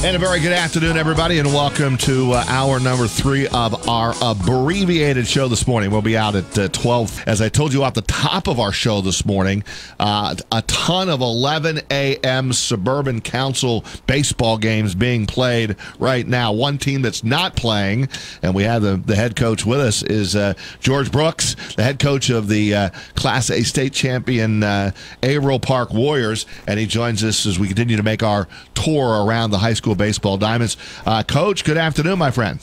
And a very good afternoon, everybody, and welcome to hour number 3 of our abbreviated show this morning. We'll be out at 12. As I told you at the top of our show this morning, a ton of 11 a.m. Suburban Council baseball games being played right now. One team that's not playing, and we have the head coach with us, is George Brooks, the head coach of the Class A state champion Averill Park Warriors, and he joins us as we continue to make our tour around the high school baseball diamonds. Coach, good afternoon, my friend.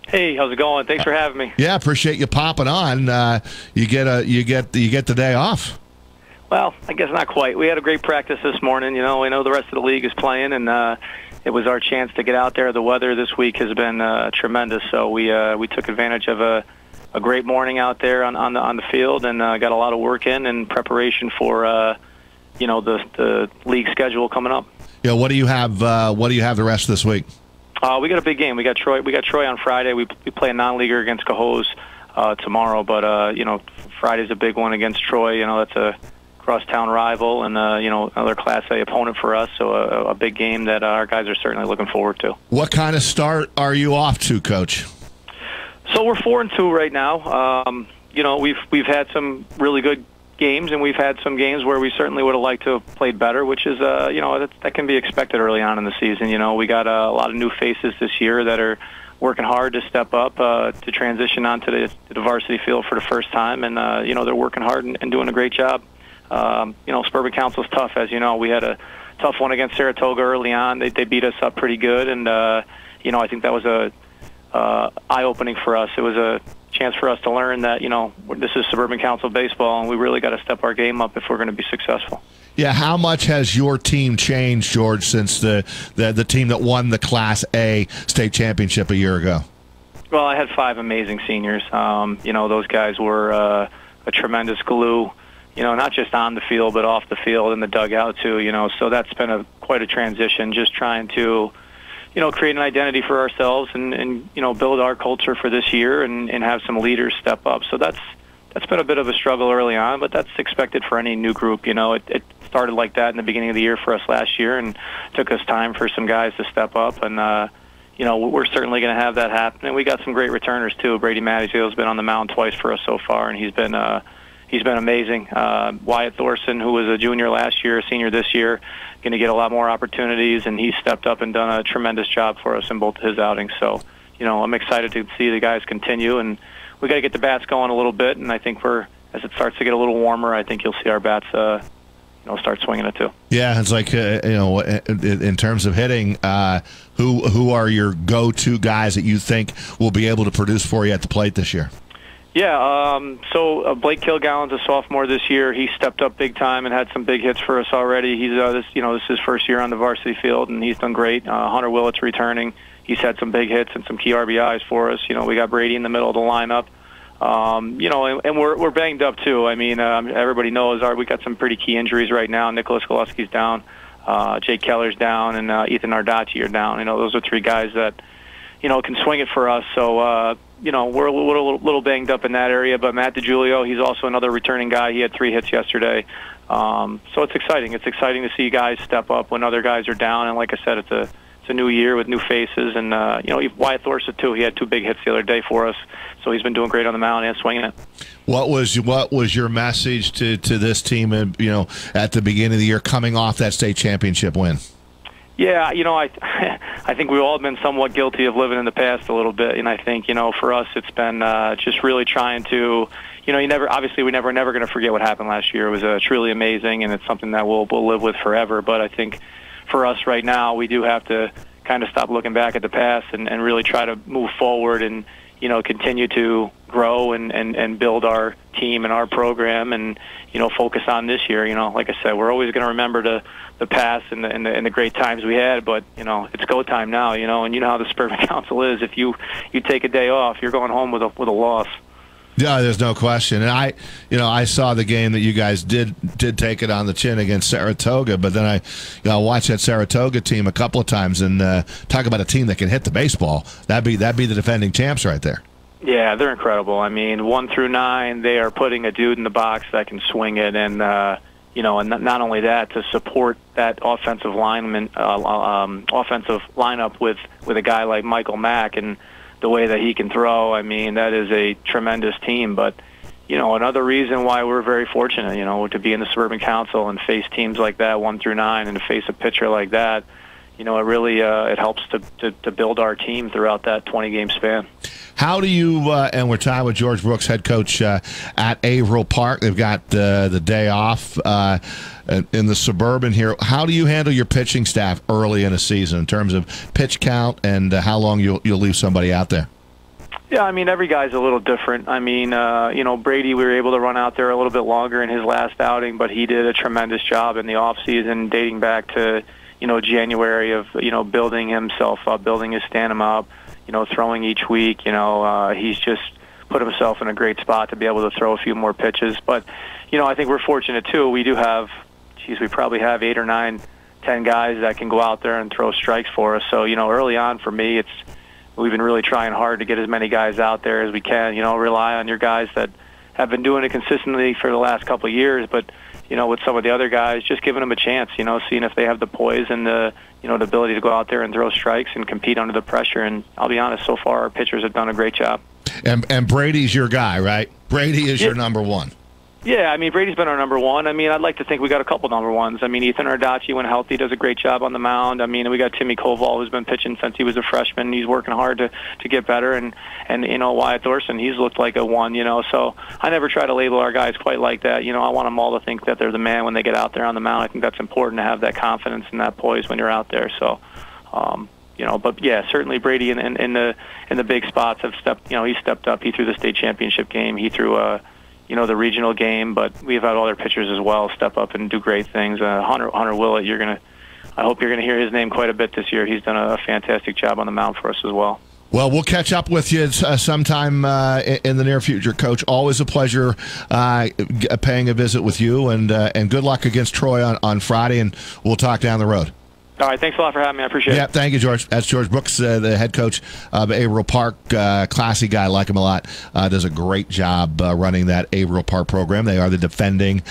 Hey, how's it going? Thanks for having me. Yeah, appreciate you popping on. You get the day off. Well, I guess not quite. We had a great practice this morning. You know, I know the rest of the league is playing, and it was our chance to get out there. The weather this week has been tremendous, so we took advantage of a great morning out there on the field, and got a lot of work in preparation for the league schedule coming up. Yeah, what do you have? What do you have the rest of this week? We got a big game. We got Troy on Friday. We play a non-leaguer against Cohoes tomorrow, but Friday's a big one against Troy. You know, that's a cross-town rival and another Class A opponent for us. So a big game that our guys are certainly looking forward to. What kind of start are you off to, Coach? So we're 4-2 right now. We've had some really good games, and we've had some games where we certainly would have liked to have played better, which is that can be expected early on in the season. You know, we got a lot of new faces this year that are working hard to step up to transition onto the varsity field for the first time, and they're working hard and doing a great job. Suburban Council's tough, as you know. We had a tough one against Saratoga early on. They beat us up pretty good, and I think that was a eye-opening for us. It was a chance for us to learn that, this is Suburban Council baseball, and we really got to step our game up if we're going to be successful. Yeah, how much has your team changed, George, since the team that won the Class A state championship a year ago? Well, I had 5 amazing seniors. Those guys were a tremendous glue, not just on the field, but off the field in the dugout too, so that's been quite a transition, just trying to create an identity for ourselves and build our culture for this year and have some leaders step up. So that's been a bit of a struggle early on, but that's expected for any new group. It started like that in the beginning of the year for us last year, and took us time for some guys to step up. And we're certainly going to have that happen. And we got some great returners too. Brady Mattisdale's been on the mound twice for us so far, and he's been amazing. Wyatt Thorson, who was a junior last year, a senior this year, going to get a lot more opportunities, and he's stepped up and done a tremendous job for us in both his outings. So, I'm excited to see the guys continue, and we got to get the bats going a little bit. And I think as it starts to get a little warmer, I think you'll see our bats, start swinging it too. Yeah, it's like in terms of hitting, who are your go-to guys that you think will be able to produce for you at the plate this year? Yeah, so Blake Kilgallen's a sophomore this year. He stepped up big time and had some big hits for us already. He's this is his first year on the varsity field, and he's done great. Hunter Willett's returning. He's had some big hits and some key RBIs for us. We got Brady in the middle of the lineup. And we're banged up too. I mean, everybody knows we got some pretty key injuries right now. Nicholas Gillespie's down, Jake Keller's down, and Ethan Ardacci are down. Those are 3 guys that can swing it for us. So, we're a little banged up in that area. But Matt DiGiulio, he's also another returning guy. He had 3 hits yesterday. So it's exciting. It's exciting to see guys step up when other guys are down. And like I said, it's a new year with new faces. And, Wyatt Thorson, too. He had 2 big hits the other day for us. So he's been doing great on the mound and swinging it. What was your message to this team, at the beginning of the year coming off that state championship win? Yeah, I think we've all been somewhat guilty of living in the past a little bit, and I think for us it's been just really trying to, we're never going to forget what happened last year. It was truly amazing, and it's something that we'll live with forever. But I think for us right now, we do have to kind of stop looking back at the past and really try to move forward and continue to grow and build our team and our program and focus on this year. Like I said, we're always going to remember the past and the great times we had, but it's go time now. And you know how the Suburban Council is. If you take a day off, you're going home with a loss. Yeah, there's no question. And I saw the game that you guys did take it on the chin against Saratoga, but then I watched that Saratoga team a couple of times, and talk about a team that can hit the baseball. That'd be the defending champs right there. Yeah, they're incredible. I mean, 1 through 9, they are putting a dude in the box that can swing it, and And not only that, to support that offensive offensive lineup with a guy like Michael Mack and the way that he can throw. I mean, that is a tremendous team. But another reason why we're very fortunate, to be in the Suburban Council and face teams like that 1 through 9, and to face a pitcher like that, it really it helps to build our team throughout that 20-game span. How do you, and we're tied with George Brooks, head coach at Averill Park. They've got the day off in the Suburban here. How do you handle your pitching staff early in a season in terms of pitch count and how long you'll leave somebody out there? Yeah, I mean, every guy's a little different. I mean, Brady, we were able to run out there a little bit longer in his last outing, but he did a tremendous job in the offseason dating back to, January of, building himself up, building his stamina up, throwing each week. He's just put himself in a great spot to be able to throw a few more pitches. But, I think we're fortunate, too. We do have, we probably have 8 or 9, 10 guys that can go out there and throw strikes for us. So, early on for me, we've been really trying hard to get as many guys out there as we can. Rely on your guys that have been doing it consistently for the last couple of years. But, with some of the other guys, just giving them a chance, seeing if they have the poise and the ability to go out there and throw strikes and compete under the pressure. And I'll be honest, so far our pitchers have done a great job. And Brady's your guy, right? Brady is your number one. Yeah, I mean, Brady's been our number one. I mean, I'd like to think we got a couple number ones. I mean, Ethan Ardacci, when healthy, does a great job on the mound. I mean, we got Timmy Koval, who's been pitching since he was a freshman. He's working hard to get better. And Wyatt Thorson, he's looked like a one, So I never try to label our guys quite like that. I want them all to think that they're the man when they get out there on the mound. I think that's important to have that confidence and that poise when you're out there. So, but yeah, certainly Brady in the big spots have stepped. He stepped up. He threw the state championship game. He threw the regional game, but we've had other pitchers as well step up and do great things. Hunter Willett, I hope you're gonna hear his name quite a bit this year. He's done a fantastic job on the mound for us as well. Well, we'll catch up with you sometime in the near future, Coach. Always a pleasure paying a visit with you, and good luck against Troy on Friday, and we'll talk down the road. All right, thanks a lot for having me. I appreciate it. Yeah, thank you, George. That's George Brooks, the head coach of Averill Park. Classy guy, like him a lot. Does a great job running that Averill Park program. They are the defending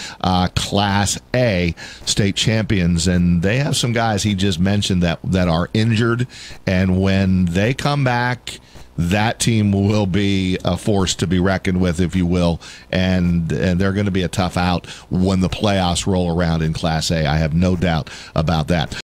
Class A state champions, and they have some guys he just mentioned that are injured, and when they come back, that team will be a force to be reckoned with, if you will, and they're going to be a tough out when the playoffs roll around in Class A. I have no doubt about that.